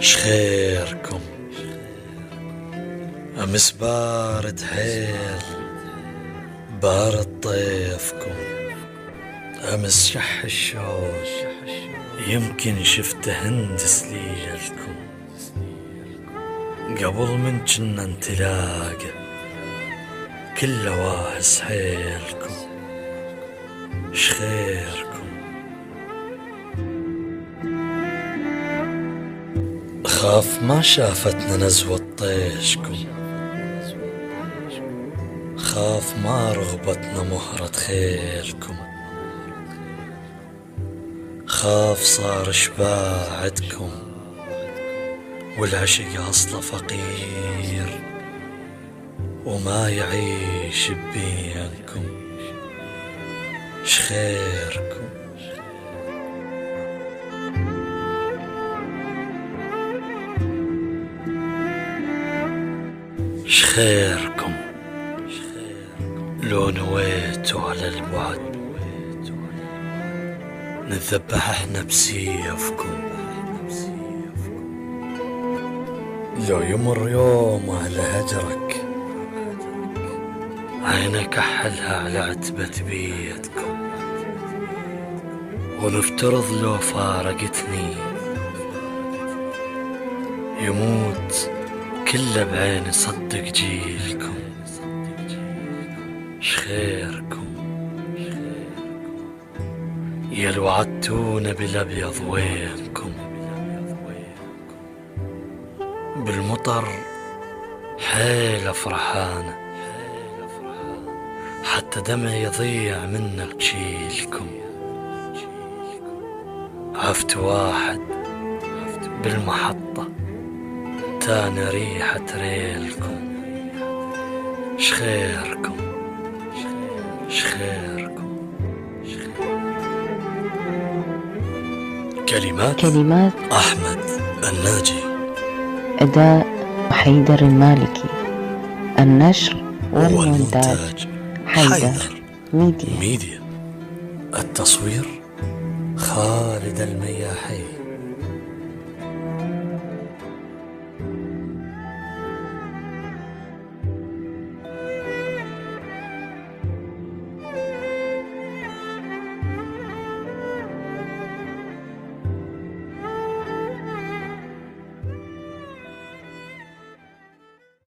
شخيركم أمس بارد حيل، بارد طيفكم. أمس شح الشوش، يمكن شفت هندس ليلكم. قبل من جنا نتلاقى كله واهس حيلكم. شخيركم خاف ما شافتنا نزوة طيشكم، خاف ما رغبتنا مهرة خيلكم. خاف صار شباعدكم والعشق أصله فقير وما يعيش بينكم. شخيركم شخيركم لو نويتوا على البعد نذبح احنا بسيفكم. لو يمر يوم على هجرك عينك احلها على عتبة بيتكم. ونفترض لو فارقتني يموت كله بعين صدق جيلكم. شخيركم يا لو عدتونا بالابيض وينكم. بالمطر حيل فرحانة حتى دمع يضيع منا بجيلكم. عفت واحد بالمحطة تاني ريحة ريلكم. شخيركم شخيركم كلمات أحمد الناجي، أداء حيدر المالكي، النشر والمونتاج حيدر ميديا. التصوير خالد المياحي.